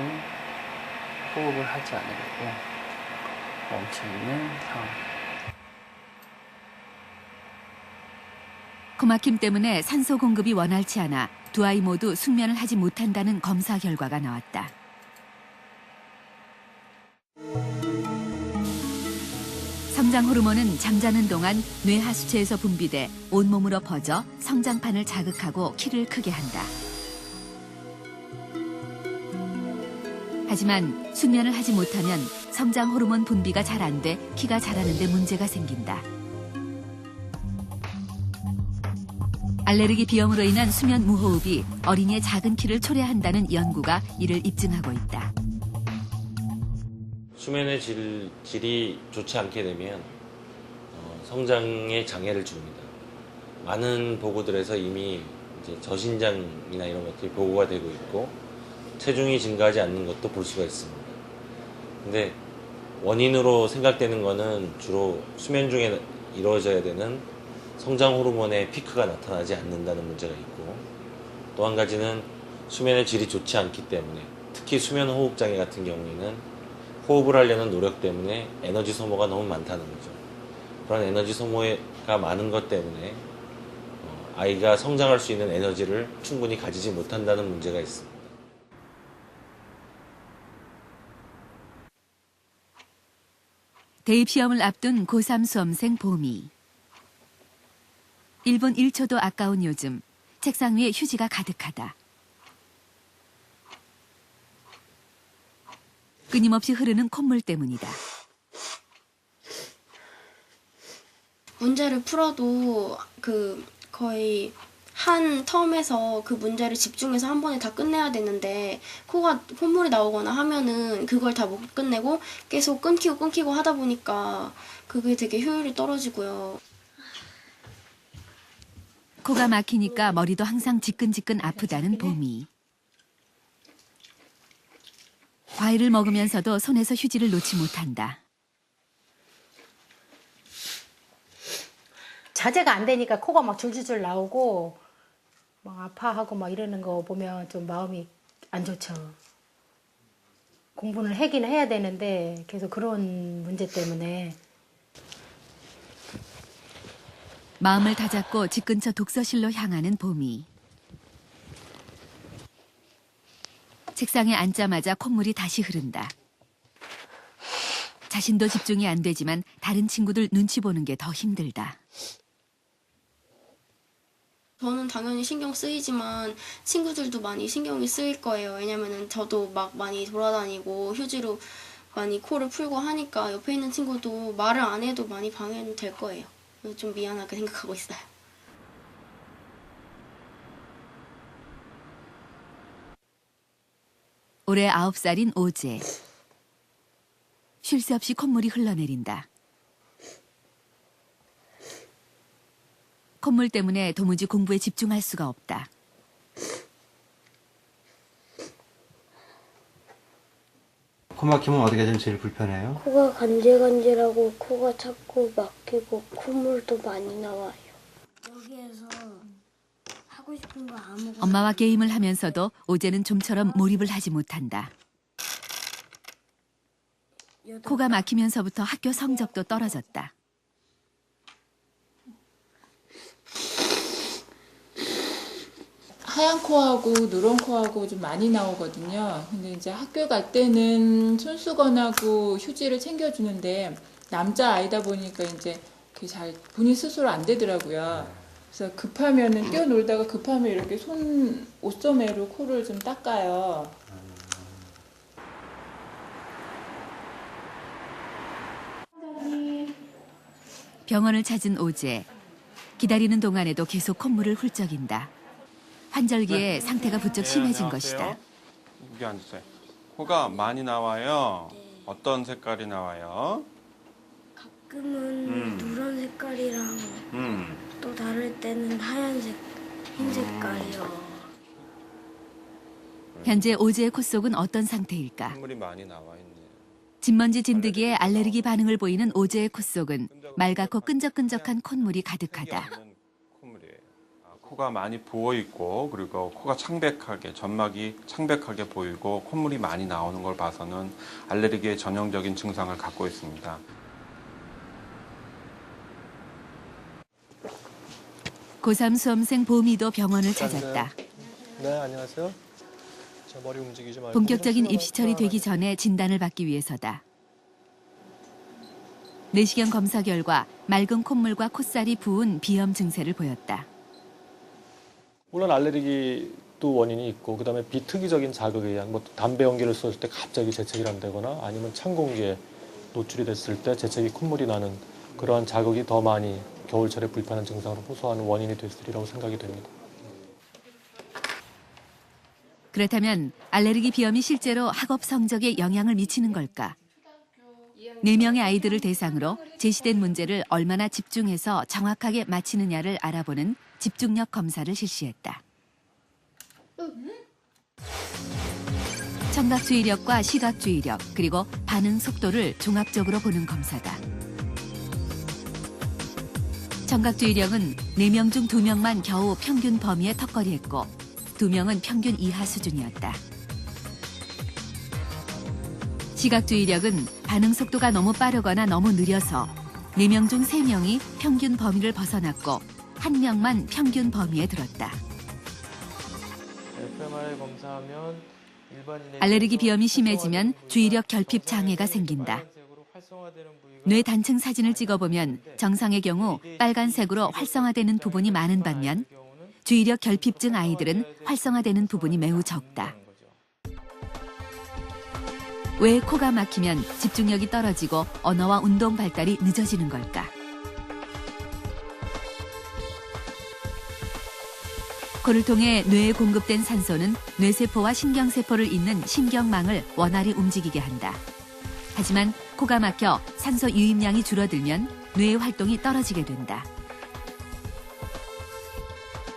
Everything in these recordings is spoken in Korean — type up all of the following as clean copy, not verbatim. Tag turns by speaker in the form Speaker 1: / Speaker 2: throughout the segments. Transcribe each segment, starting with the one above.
Speaker 1: 호흡을 하지 않으려고 멈춰있는 상황.
Speaker 2: 코막힘 때문에 산소 공급이 원활치 않아 두 아이 모두 숙면을 하지 못한다는 검사 결과가 나왔다. 성장 호르몬은 잠자는 동안 뇌 하수체에서 분비돼 온몸으로 퍼져 성장판을 자극하고 키를 크게 한다. 하지만 숙면을 하지 못하면 성장 호르몬 분비가 잘 안 돼 키가 자라는 데 문제가 생긴다. 알레르기 비염으로 인한 수면 무호흡이 어린이의 작은 키를 초래한다는 연구가 이를 입증하고 있다.
Speaker 3: 수면의 질이 좋지 않게 되면 성장에 장애를 줍니다. 많은 보고들에서 이미 이제 저신장이나 이런 것들이 보고가 되고 있고 체중이 증가하지 않는 것도 볼 수가 있습니다. 근데 원인으로 생각되는 거는 주로 수면 중에 이루어져야 되는 성장 호르몬의 피크가 나타나지 않는다는 문제가 있고, 또 한 가지는 수면의 질이 좋지 않기 때문에, 특히 수면 호흡 장애 같은 경우에는 호흡을 하려는 노력 때문에 에너지 소모가 너무 많다는 거죠. 그런 에너지 소모가 많은 것 때문에 아이가 성장할 수 있는 에너지를 충분히 가지지 못한다는 문제가 있습니다.
Speaker 2: 대입 시험을 앞둔 고3 수험생 보미. 1분 1초도 아까운 요즘 책상 위에 휴지가 가득하다. 끊임없이 흐르는 콧물 때문이다.
Speaker 4: 문제를 풀어도 거의 한 텀에서 그 문제를 집중해서 한 번에 다 끝내야 되는데 콧물이 나오거나 하면은 그걸 다 못 끝내고 계속 끊기고 하다 보니까 그게 되게 효율이 떨어지고요.
Speaker 2: 코가 막히니까 머리도 항상 지끈지끈 아프다는 보미. 과일을 먹으면서도 손에서 휴지를 놓지 못한다.
Speaker 5: 자제가 안 되니까 코가 막 줄줄줄 나오고 막 아파하고 막 이러는 거 보면 좀 마음이 안 좋죠. 공부를 하긴 해야 되는데 계속 그런 문제 때문에.
Speaker 2: 마음을 다잡고 집 근처 독서실로 향하는 보미. 책상에 앉자마자 콧물이 다시 흐른다. 자신도 집중이 안 되지만 다른 친구들 눈치 보는 게 더 힘들다.
Speaker 4: 저는 당연히 신경 쓰이지만 친구들도 많이 신경이 쓰일 거예요. 왜냐면은 저도 막 많이 돌아다니고 휴지로 많이 코를 풀고 하니까 옆에 있는 친구도 말을 안 해도 많이 방해는 될 거예요. 그래서 좀 미안하게 생각하고 있어요.
Speaker 2: 올해 9살인 오제. 쉴 새 없이 콧물이 흘러내린다. 콧물 때문에 도무지 공부에 집중할 수가 없다.
Speaker 6: 코 막히면 어디가 제일 불편해요?
Speaker 7: 코가 간질간질하고 코가 자꾸 막히고 콧물도 많이 나와요. 여기에서 하고 싶은 거 아무거나.
Speaker 2: 엄마와 게임을 하면서도 오제는 좀처럼 몰입을 하지 못한다. 코가 막히면서부터 학교 성적도 떨어졌다.
Speaker 8: 하얀 코하고 누런 코하고 좀 많이 나오거든요. 근데 이제 학교 갈 때는 손수건하고 휴지를 챙겨주는데 남자 아이다 보니까 이제 그게 잘 본인 스스로 안 되더라고요. 그래서 급하면은 뛰어놀다가 급하면 이렇게 손 옷소매로 코를 좀 닦아요.
Speaker 2: 병원을 찾은 오제. 기다리는 동안에도 계속 콧물을 훌쩍인다. 환절기에 상태가 부쩍 심해진 것이다.
Speaker 9: 여기 앉으세요. 코가 많이 나와요. 어떤 색깔이 나와요?
Speaker 7: 가끔은 누런 색깔이랑 또 다를 때는 하얀색, 흰 색깔이요.
Speaker 2: 현재 오제의 콧속은 어떤 상태일까?
Speaker 9: 콧물이 많이 나와 있네요.
Speaker 2: 진먼지 진드기에 알레르기 반응을 보이는 오제의 콧속은 맑고 끈적끈적한 콧물이 가득하다.
Speaker 9: 콧물이에요. 코가 많이 부어 있고 그리고 코가 창백하게 점막이 창백하게 보이고 콧물이 많이 나오는 걸 봐서는 알레르기의 전형적인 증상을 갖고 있습니다.
Speaker 2: 고3 수험생 보미도 병원을 찾았다.
Speaker 10: 네, 안녕하세요. 저 머리 움직이지 말고
Speaker 2: 본격적인 입시철이 되기 전에 진단을 받기 위해서다. 내시경 검사 결과 맑은 콧물과 콧살이 부은 비염 증세를 보였다.
Speaker 10: 물론 알레르기도 원인이 있고 그다음에 비특이적인 자극에 의한 뭐 담배 연기를 쏘을 때 갑자기 재채기를 한다거나 아니면 찬 공기에 노출이 됐을 때 재채기 콧물이 나는 그러한 자극이 더 많이 겨울철에 불편한 증상으로 호소하는 원인이 됐으리라고 생각이 됩니다.
Speaker 2: 그렇다면 알레르기 비염이 실제로 학업 성적에 영향을 미치는 걸까? 4명의 아이들을 대상으로 제시된 문제를 얼마나 집중해서 정확하게 맞히느냐를 알아보는 집중력 검사를 실시했다. 청각주의력과 시각주의력, 그리고 반응 속도를 종합적으로 보는 검사다. 청각주의력은 4명 중 2명만 겨우 평균 범위에 턱걸이했고 2명은 평균 이하 수준이었다. 시각주의력은 반응 속도가 너무 빠르거나 너무 느려서 4명 중 3명이 평균 범위를 벗어났고 1명만 평균 범위에 들었다.
Speaker 10: fMRI 검사하면 일반인의
Speaker 2: 알레르기 비염이 심해지면 주의력 결핍 장애가 생긴다. 뇌 단층 사진을 찍어보면 정상의 경우 빨간색으로 활성화되는 부분이 많은 반면 주의력 결핍증 아이들은 활성화되는 부분이 매우 적다. 왜 코가 막히면 집중력이 떨어지고 언어와 운동 발달이 늦어지는 걸까? 코를 통해 뇌에 공급된 산소는 뇌세포와 신경세포를 잇는 신경망을 원활히 움직이게 한다. 하지만 코가 막혀 산소 유입량이 줄어들면 뇌의 활동이 떨어지게 된다.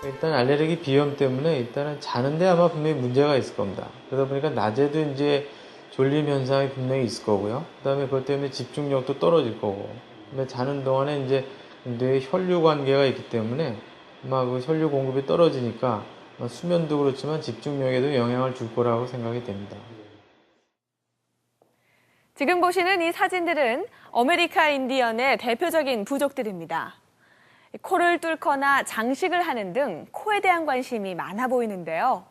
Speaker 11: 일단 알레르기 비염 때문에 일단은 자는데 아마 분명히 문제가 있을 겁니다. 그러다 보니까 낮에도 이제 졸림 현상이 분명히 있을 거고요. 그다음에 그것 때문에 집중력도 떨어질 거고. 근데 자는 동안에 이제 뇌 혈류 관계가 있기 때문에 아마 그 혈류 공급이 떨어지니까 수면도 그렇지만 집중력에도 영향을 줄 거라고 생각이 됩니다.
Speaker 12: 지금 보시는 이 사진들은 아메리카 인디언의 대표적인 부족들입니다. 코를 뚫거나 장식을 하는 등 코에 대한 관심이 많아 보이는데요.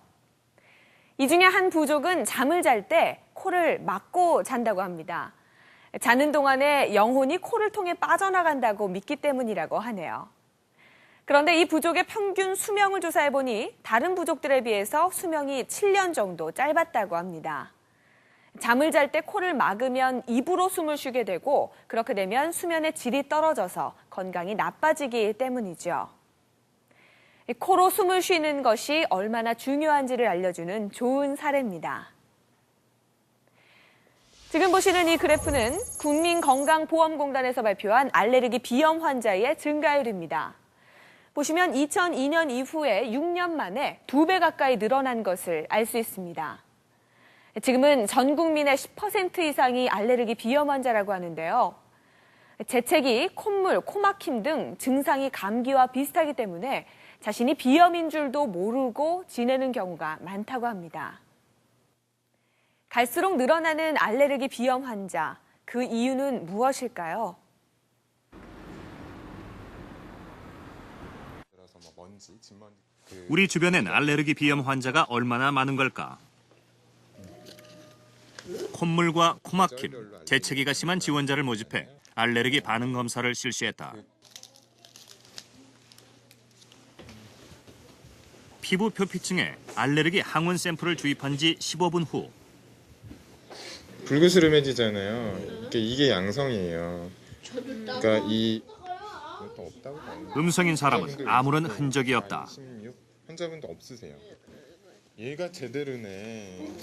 Speaker 12: 이 중에 한 부족은 잠을 잘 때 코를 막고 잔다고 합니다. 자는 동안에 영혼이 코를 통해 빠져나간다고 믿기 때문이라고 하네요. 그런데 이 부족의 평균 수명을 조사해보니 다른 부족들에 비해서 수명이 7년 정도 짧았다고 합니다. 잠을 잘 때 코를 막으면 입으로 숨을 쉬게 되고 그렇게 되면 수면의 질이 떨어져서 건강이 나빠지기 때문이죠. 코로 숨을 쉬는 것이 얼마나 중요한지를 알려주는 좋은 사례입니다. 지금 보시는 이 그래프는 국민건강보험공단에서 발표한 알레르기 비염 환자의 증가율입니다. 보시면 2002년 이후에 6년 만에 2배 가까이 늘어난 것을 알 수 있습니다. 지금은 전 국민의 10% 이상이 알레르기 비염 환자라고 하는데요. 재채기, 콧물, 코막힘 등 증상이 감기와 비슷하기 때문에 자신이 비염인 줄도 모르고 지내는 경우가 많다고 합니다. 갈수록 늘어나는 알레르기 비염 환자, 그 이유는 무엇일까요?
Speaker 13: 우리 주변엔 알레르기 비염 환자가 얼마나 많은 걸까? 콧물과 코막힘, 재채기가 심한 지원자를 모집해 알레르기 반응 검사를 실시했다. 피부 표피층에 알레르기 항원 샘플을 주입한 지 15분 후
Speaker 14: 불그스름해지잖아요. 이게 양성이에요. 그러니까
Speaker 13: 음성인 사람은 아무런 흔적이 없다.
Speaker 14: 환자분도 없으세요. 얘가 제대로네.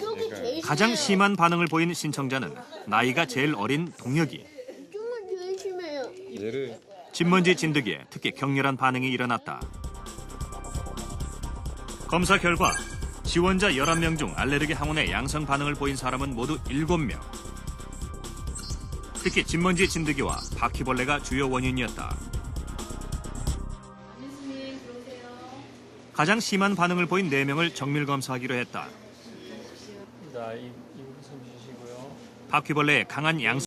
Speaker 13: 가장 심한 반응을 보인 신청자는 나이가 제일 어린 동혁이.
Speaker 14: 얘를
Speaker 13: 진먼지 진드기에 특히 격렬한 반응이 일어났다. 검사 결과 지원자 11명 중 알레르기 항원에 양성 반응을 보인 사람은 모두 7명. 특히 진먼지 진드기와 바퀴벌레가 주요 원인이었다. 가장 심한 반응을 보인 4명을 정밀 검사하기로 했다.
Speaker 10: 자, 이 부분 좀 주시고요.
Speaker 13: 바퀴벌레의 강한 양성